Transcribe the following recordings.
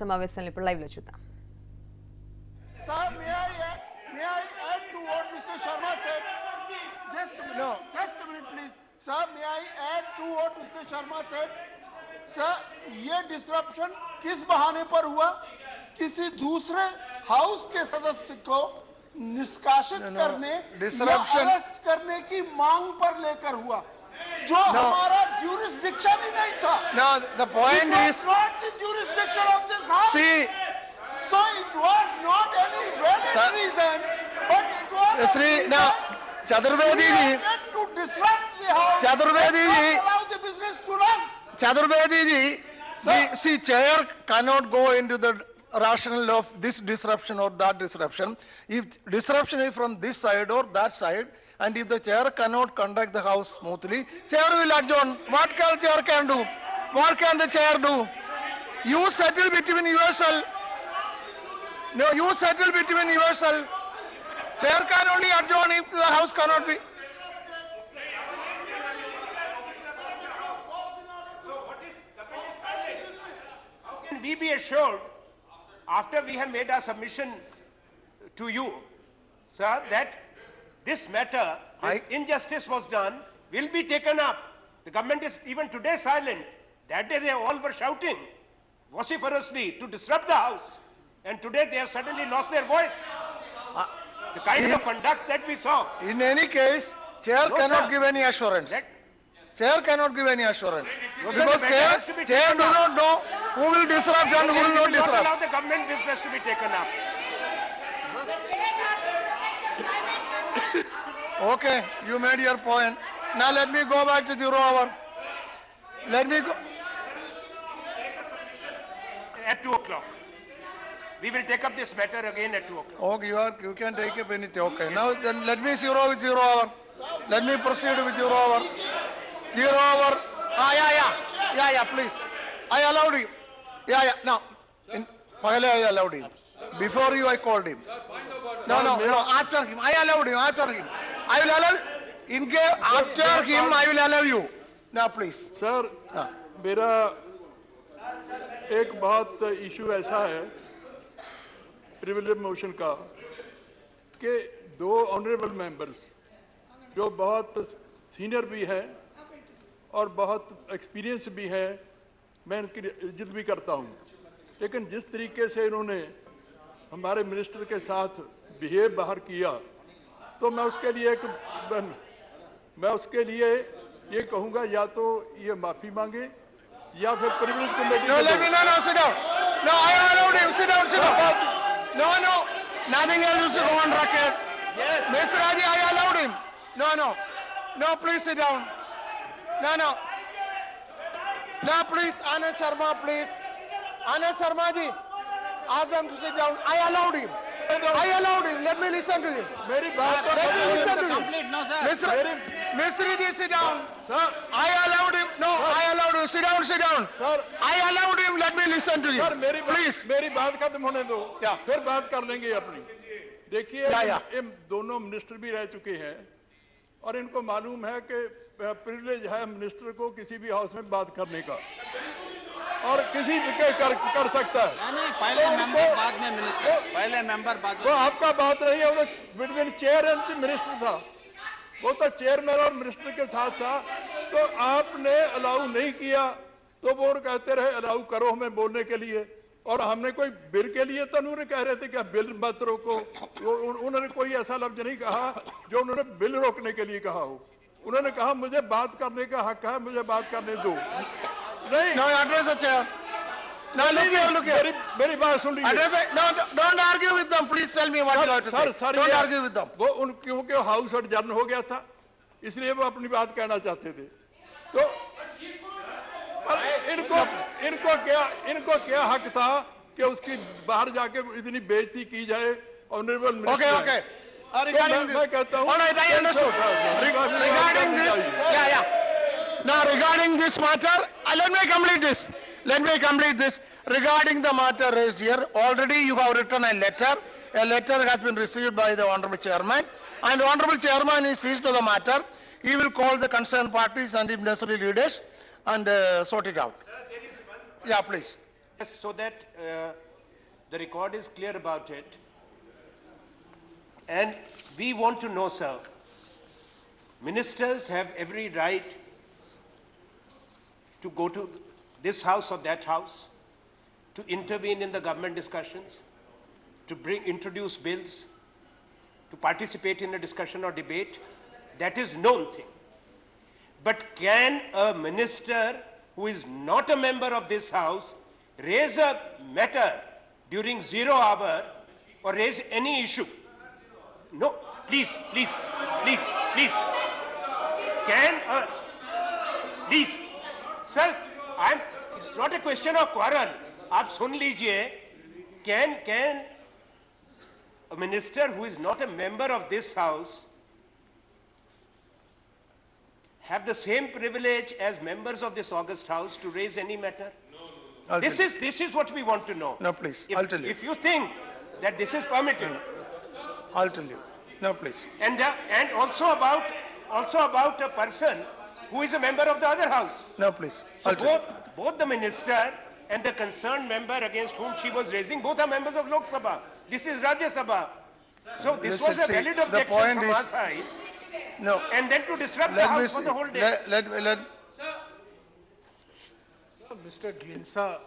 సమావేశంలో ఇప్పుడు లైవ్ లో చూద్దాం. Sir, may I add to what Mr. Sharma said? Just a minute, please. Sir, may I add to what Mr. Sharma said? Sir, ये disruption किस बहाने पर हुआ? किसी दूसरे हाउस के सदस्य को निष्कासित करने या अरेस्ट करने की मांग पर लेकर हुआ, जो हमारा jurisdiction ही नहीं था. No, the point It is, was not the jurisdiction of this house. see, So it was not any valid Sir, reason, but it was a Sri, reason now, Chaturvedi ji, created to disrupt the house, Chaturvedi and ji, not allow the business to run. Chaturvedi ji, Sir. see, chair cannot go into the rationale of this disruption or that disruption. If disruption is from this side or that side, and if the chair cannot conduct the house smoothly, chair will adjourn. What can chair can do? What can the chair do? You settle between yourself. No, you settle between yourself. Chair can only adjourn if the house cannot be. Can we be assured, after we have made our submission to you, sir, that this matter, injustice was done, will be taken up. The government is even today silent. That day they all were shouting vociferously to disrupt the house. And today they have suddenly lost their voice. The kind of conduct that we saw. In any case, chair No, cannot sir. give any assurance. Let- Chair cannot give any assurance. No, sir, Because the matter has to be chair taken do up. not know who will disrupt and who will we not will not disrupt. allow the government business to be taken up. Okay, you made your point. Now let me go back to 0 hour. Let me go. At 2 o'clock. We will take up this matter again at 2 o'clock. Okay, you can take up any. Okay, now then let me 0 with 0 hour. Let me proceed with 0 hour. 0 hour. Yeah, please. I allowed you. Yeah. Now, finally I allowed him. Before you, I called him. No. After him, I allowed him. After him, I will allow. In case after him, I will allow you. Now, please. Sir मेरा एक बहुत issue ऐसा है privilege motion का कि दो honourable members जो बहुत सीनियर भी हैं और बहुत एक्सपीरियंस भी हैं, मैं इनकी इज्जत भी करता हूं, लेकिन जिस तरीके से इन्होंने हमारे मिनिस्टर के साथ बिहेव बाहर किया, तो मैं उसके लिए ये कहूंगा या तो ये माफी मांगे या फिर privilege committee No, let me, no, sit down. No, I allowed him. Sit down. No. Nothing else is on record. Yes. Mr. Raji, I allowed him. No, please sit down. No. No, please, Anand Sharma, please. Anand Sharma ji, ask them to sit down. I allowed him. Let me listen to him. मेरी बात तो Let me listen to him. Complete, no, sir. Mr. Ji, sit down. Sir I allowed him. No, I allowed him. Sit down. Sir I allowed him. Let me listen to sir him. मेरी Please. बात खत्म होने दो, क्या? फिर बात कर लेंगे अपनी. देखिए या. ये दोनों मिनिस्टर भी रह चुके हैं और इनको मालूम है कि प्रिविलेज है मिनिस्टर को किसी भी हाउस में बात करने का और किसी भी कर सकता है. नहीं पहले तो मेंबर उनको- बाद में मिनिस्टर पहले मेंबर बाद वो में आपका बात रही है, वो बिटवीन चेयर एंड मिनिस्टर था, वो तो चेयरमैन और मिनिस्टर के साथ था, तो आपने अलाउ नहीं किया, तो वो कहते रहे अलाउ करो हमें बोलने के लिए, और हमने कोई बिल के लिए तो उन्होंने कह रहे थे कि बिल मत रोको, उन्होंने कोई ऐसा लफ्ज नहीं कहा जो उन्होंने बिल रोकने के लिए कहा हो. उन्होंने कहा मुझे बात करने का हक है, मुझे बात करने दो. नहीं No, address the chair. Now look here. मेरी बात सुन लीजिए. Address it. No, don't argue with them. Please tell me what you have to say. Don't argue with them. वो क्योंकि हाउस एडजर्न हो गया था, इसलिए वो अपनी बात कहना चाहते थे. तो इनको क्या हक था कि उसकी बाहर जाके इतनी बेइज्जती की जाए ऑनरेबल मिनिस्टर. Okay. Regarding मैं कहता हूँ. all right, I understood. Regarding this, yeah. Now regarding this matter, let me complete this. Regarding the matter raised here, already you have written a letter. A letter has been received by the Honorable Chairman, and the Honorable Chairman is seized to the matter. He will call the concerned parties and if necessary leaders and sort it out. Yeah, please. Yes, so that the record is clear about it. And we want to know, sir, ministers have every right to go to this house or that house, to intervene in the government discussions, to introduce bills, to participate in a discussion or debate. That is known thing. But can a minister who is not a member of this house raise a matter during 0 hour or raise any issue? No, please. Can, please, sir, it's not a question of quarrel. आप सुन लीजिए, can a minister who is not a member of this house have the same privilege as members of this august house to raise any matter? I'll tell you. This is what we want to know. No, please, If, I'll tell you. if you think that this is permitted, I'll tell you. No, please. and also about a person who is a member of the other house. No, please. So I'll tell you. both the minister and the concerned member against whom she was raising, both are members of Lok Sabha. This is Rajya Sabha. So this Listen, was a see, valid the objection point from is- our side. No. And then to disrupt the Let me house for see. the whole day. Let Mr. Dhindsa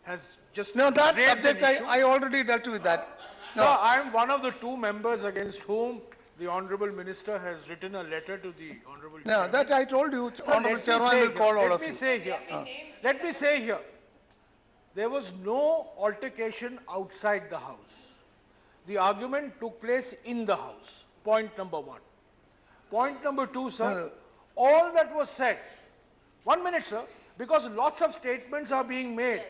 has just no, that raised subject, an issue. I already dealt with that. Sir, I am one of the 2 members against whom the Honorable Minister has written a letter to the Honorable No, Chairman. that I told you, Sir, Honorable let me Chairman say will call here- all let of me you. say here, let me say here, there was no altercation outside the House. The argument took place in the House, point number 1. Point number 2, sir, all that was said, 1 minute, sir, because lots of statements are being made,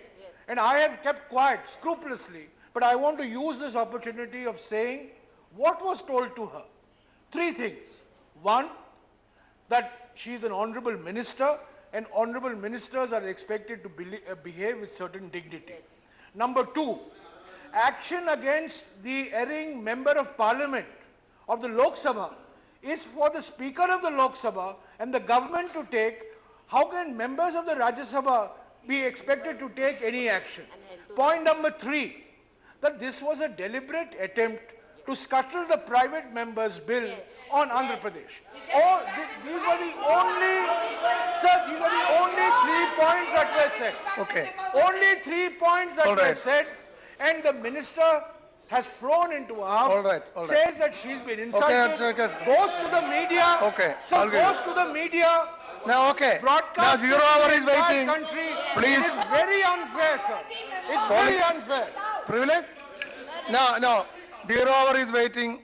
and I have kept quiet scrupulously, but I want to use this opportunity of saying what was told to her. 3 things. 1, that she is an honorable minister, and honorable ministers are expected to behave with certain dignity. Number 2, action against the erring member of parliament of the Lok Sabha is for the Speaker of the Lok Sabha and the government to take. How can members of the Rajya Sabha be expected to take any action? Point number 3, that this was a deliberate attempt to scuttle the private member's bill on Andhra Pradesh. These were the only, sir, these were the only 3 points that were said. Okay. Only 3 points that All were right. said, and the minister has flown into a huff, All right, all right. says that she's been insulted, okay. goes to the media, Okay, so I'll give goes you. to the media, Now, okay. Now, broadcasts 0 hour to is the entire waiting. country. Please. It is very unfair, sir. It's very unfair. Privilege? No. 0 hour is waiting.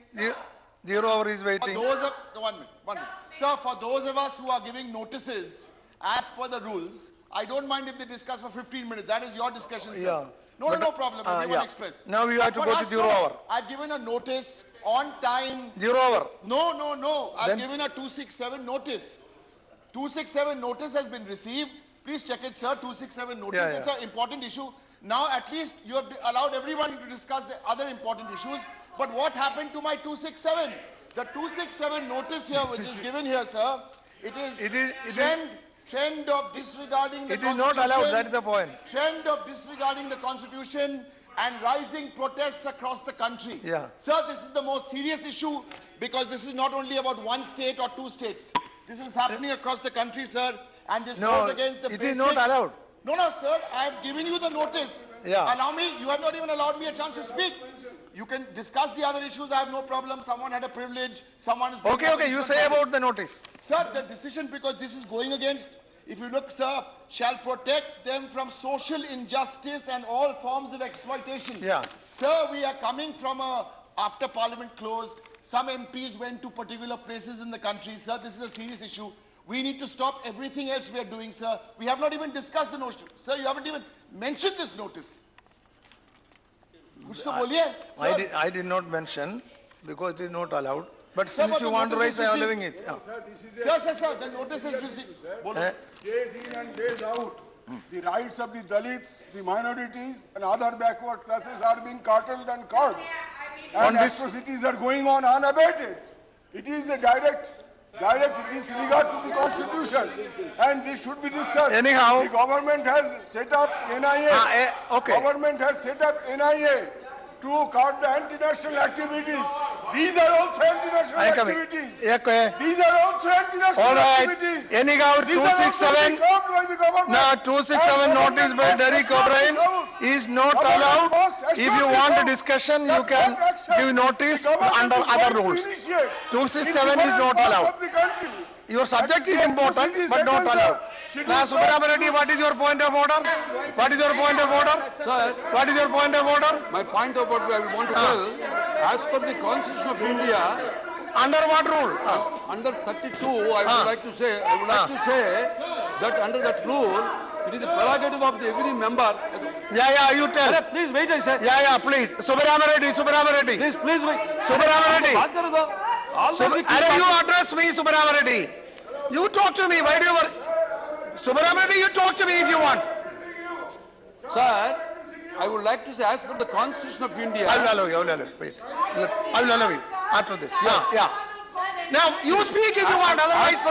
0 hour is For waiting. those of, no, 1 minute. Sir, for those of us who are giving notices as per the rules, I don't mind if they discuss for 15 minutes. That is your discussion, sir. Yeah. No problem. Everyone yeah. expressed. Now we have to For go to us, 0 no. hour. I've given a notice on time. 0 hour. No. I've Then- given a 267 notice. 267 notice has been received. Please check it, sir. 267 notice. Yeah. It's an important issue. Now, at least you have allowed everyone to discuss the other important issues. But what happened to my 267? The 267 notice here, which is given here, sir, it is trend of disregarding the It is constitution. not allowed, that is the point. Trend of disregarding the constitution and rising protests across the country. Yeah. Sir, this is the most serious issue because this is not only about 1 state or 2 states. This is happening across the country, sir, and this No, goes against the it basic... is not allowed. No, sir, I have given you the notice. Yeah. Allow me, you have not even allowed me a chance to speak. You can discuss the other issues, I have no problem. Someone had a privilege, someone is... Okay, you say about the notice. Sir, the decision, because this is going against, if you look, sir, shall protect them from social injustice and all forms of exploitation. Yeah. Sir, we are coming from after Parliament closed, some MPs went to particular places in the country. Sir, this is a serious issue. We need to stop everything else we are doing, sir. We have not even discussed the notion. Sir, you haven't even mentioned this notice. Kuch to boliye, sir. I did not mention because it is not allowed. But Sir, since but you the want to notice raise, is I am received. leaving it. Sir, the notice is received. Bolo. Eh? Days in and days out, the rights of the Dalits, the minorities, and other backward classes are being curtailed and curbed. On And this- atrocities are going on unabated. It is a direct direct disregard to the constitution, and this should be discussed. Anyhow. The government has set up NIA. Okay. Government has set up NIA to curb the anti-national activities. These are also anti-national I come in. activities. Okay. These are also anti-national All right. activities. Anyhow, These are also 267. being curbed by the government. Now, 267 And notice by government Derek must O'Brien accept this is not Government allowed. must If you accept want a this discussion, you That can must accept. give notice The government under is other going to rules. initiate 267 in is not different parts allowed. of the country. Your subject is That important, the but not atrocity allowed. schedule Now, first. Subramanian Reddy, what is your point of order? What is your point of order? Sir, What is your point of order? my point of order I want to tell, as per the Constitution of India, Under what rule? under 32, I would like to say that under that rule, it is the prerogative of the every member. Yeah, you tell. Please wait, I said. Yeah, please. Subramanian Reddy. Please wait. Subramanian Reddy. बात करो तो. Arey, you address me, Subramanian Reddy. You talk to me. Why do you... Subramanian Reddy, you talk to me if you want. Sir, I would like to say, as per the Constitution of India, I will allow you. Wait. I will allow you after this. Yeah. Now, you speak if you want, otherwise...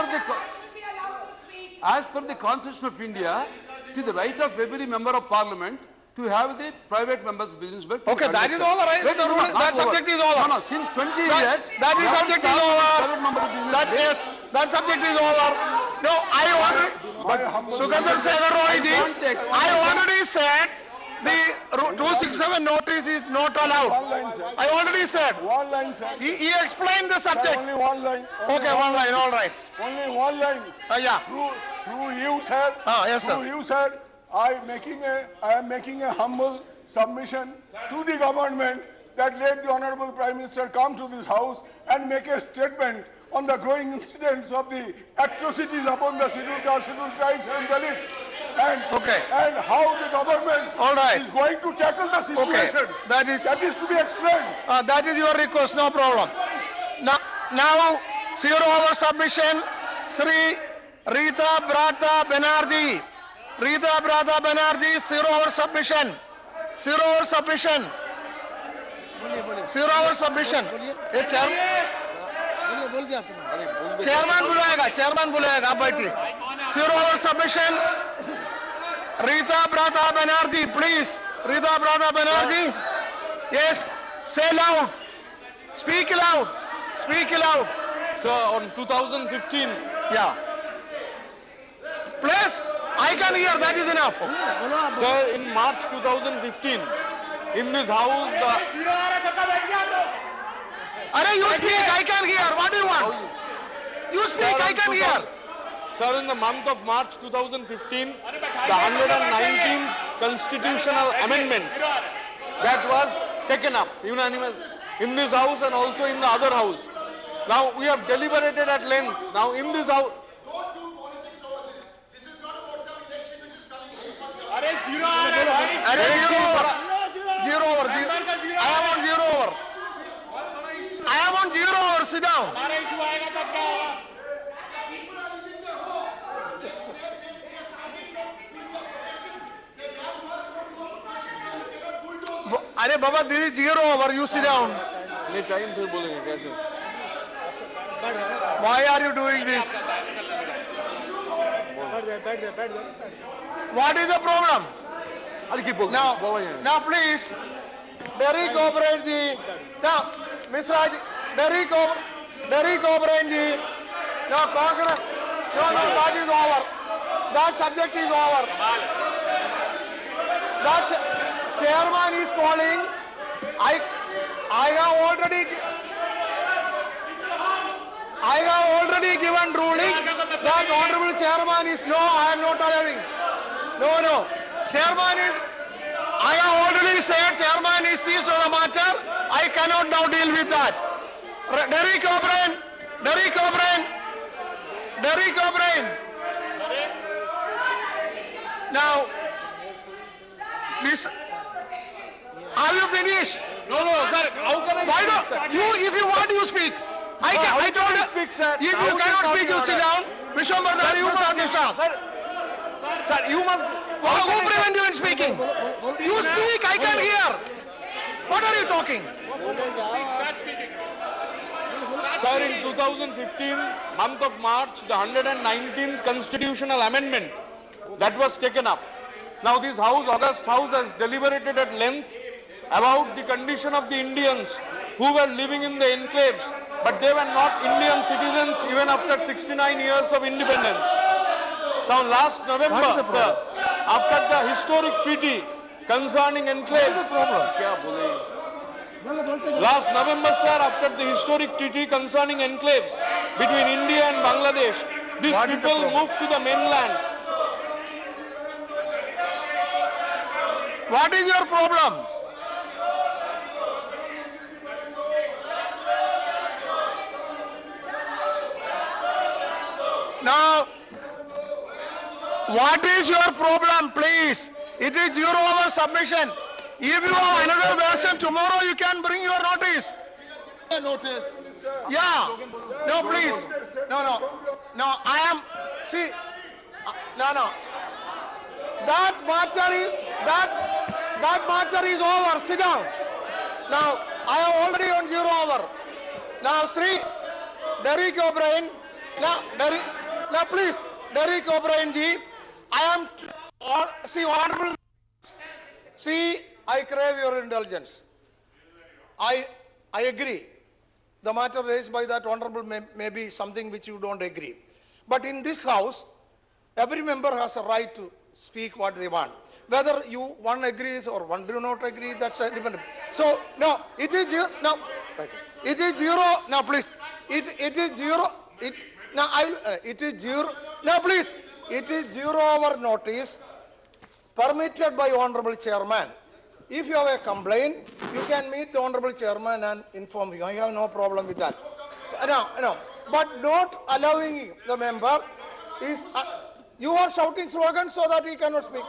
as per the Constitution of India, it is the right of every member of Parliament to have the private members' business. Okay, that is over, right? Wait, The rule, that subject is over. No, since 20 years. That is subject is over. Private member business. That subject is over. No, I already... Sukandar Sekhar Roy ji, I already said the 267 notice is not allowed. One line, sir. I already said. One line, sir. He explained the Sir, subject. only one line. Okay, one line, all right. Only one line. Yeah. Through you, sir. Yes, sir. Through you, sir. I am making a humble submission to the government that let the Honorable Prime Minister come to this house and make a statement on the growing incidents of the atrocities upon the scheduled castes, scheduled tribes and Dalits, and how the government All right. is going to tackle the situation. That is- to be explained. That is your request, no problem. Now 0-hour submission, Sri Rita Brata Banerjee. 0-hour submission. 0-hour submission. 0-hour submission. Chairman बुलाएगा आप बैठिए. 0-hour submission. Rita Brata Banerjee, please. Rita Brata Banerjee. Yes, say loud. Speak loud. Sir, on 2015, Yeah. Please, I can hear, that is enough. sir, in March 2015, in this house, Arey, you speak, I can hear. What do you want? You speak, I can hear. sir, in the month of March 2015, the 119th constitutional amendment that was taken up unanimous in this house and also in the other house. Now we have deliberated at length. Now in this house. Arey, zero over. I am on 0 over. I am on 0 over, sit down. Arey Baba, this is 0 over, you sit down. नहीं time फिर बोलेंगे कैसे? Why are you doing this? What is the problem? Now please, Derek O'Brien ji. Now, Mr. Raj, Derek O'Brien ji. Now, Congress. No, that is over. That subject is over. That chairman is calling. I have already given ruling that honorable chairman is no, I am not allowing. No. Chairman is, I have already said chairman is seized on the matter. I cannot now deal with that. Derek O'Brien. Now, this, are you finished? No, sir. How can I? Why not? If you want, you speak. I told you. speak, sir. If you cannot speak, you sit down. Vishwambar, you must understand. Sir, you must. Who prevent you in speaking? You speak, I can hear. What are you talking? Sir, in 2015, month of March, the 119th constitutional amendment that was taken up. Now this House, August House, has deliberated at length about the condition of the Indians who were living in the enclaves, but they were not Indian citizens even after 69 years of independence. So last November, sir, after the historic treaty concerning enclaves, last November, sir, after the historic treaty concerning enclaves between India and Bangladesh, these people moved to the mainland. What is your problem? Now, what is your problem, please? It is 0-hour submission. If you have another version tomorrow, you can bring your notice. Notice. Yeah. No, please. No. I am. See. No. That matter is over. Sit down. Now, I am already on 0-hour. Now, Sri Derek O'Brien. Now, please, Derek O'Brien ji. I am. See, honorable. See, I crave your indulgence. I agree. The matter raised by that honorable may be something which you don't agree. But in this house, every member has a right to speak what they want. Whether one agrees or one do not agree, that's a different. So, no, it is zero. No, it is zero. Now, please. It is zero. It is zero. Now, please. It is 0-hour notice permitted by honorable chairman. If you have a complaint, you can meet the honorable chairman and inform you. I have no problem with that. No. But not allowing the member is... you are shouting slogans so that he cannot speak.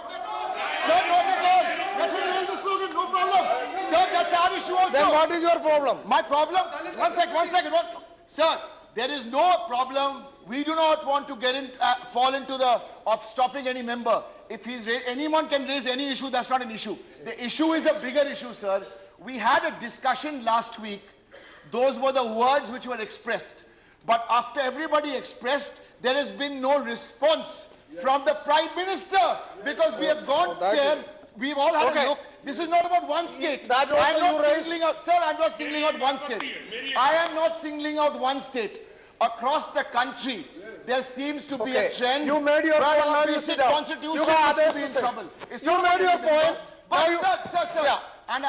Sir, not at all. Let him raise the slogan, no problem. Sir, that's our issue also. Then what is your problem? My problem? One second. Sir, there is no problem. We do not want to fall into of stopping any member. If anyone can raise any issue, that's not an issue. The issue is a bigger issue, sir. We had a discussion last week. Those were the words which were expressed. But after everybody expressed, there has been no response from the Prime Minister, because we have gone there. We've all had a look. This is not about one state. I'm not singling out, sir, I'm not singling out one state. I am not singling out one state. Across the country, there seems to be a trend. You made your point. Now you sit down. Constitution You have to be in trouble. You made your point. But sir. Yeah. And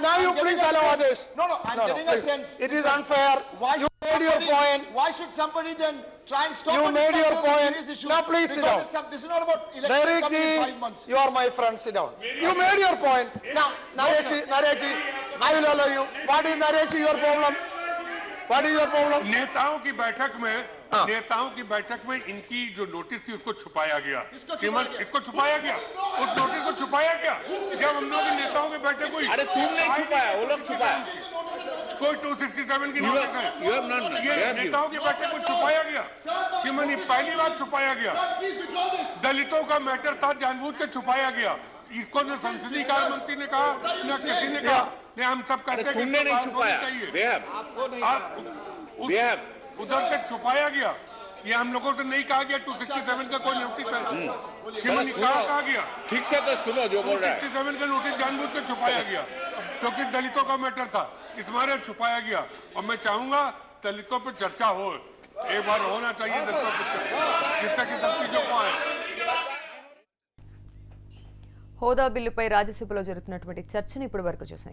now you please allow others. No, I'm getting a sense. It is unfair. You made your point. Why should somebody then try and stop You a made your discussion on point. this issue? Now please sit down. This is not about elections coming in 5 months. You are my friend. Sit down. You made your point. Now, Naresh, I will allow you. What is Naresh your problem? What is your problem? नेताओं की बैठक में इनकी जो notice थी उसको छुपाया गया। इसको छुपाया गया। उस नोटिस को छुपाया गया। जब हम लोग नेताओं की बैठक हुई, अरे तुमने छुपाया, वो लोग छुपाया। कोई 267 की नोटिस है। ये नेताओं की बैठक को छुपाया गया। श्रीमती पहली बार छुपाया गया। दलितों का मैटर था, जानबूझ के छुपाया गया। इसको न संसदीय कार्य मंत्री ने कहा, न किसी ने कहा। ने हम सब कहते हैं कि तुमने नहीं छुपाया। उधर से छुपाया गया। ये हम लोगों से नहीं कहा गया 267 का कोई नोटिस है। श्रीमती कहा गया। ठीक से तो सुनो जो बोल रहा है। 267 का नोटिस जानबूझ के छुपाया गया, क्योंकि दलितों का मैटर था, इस बार छुपाया गया। और मैं चाहूंगा दलितों पर चर्चा हो, एक बार होना चाहिए दलितों पर चर्चा, जिससे कि सब चीजों को आए। హోదా బిల్లుపై రాజ్యసభలో జరుగుతున్నటువంటి చర్చను ఇప్పటి వరకు చూసాం.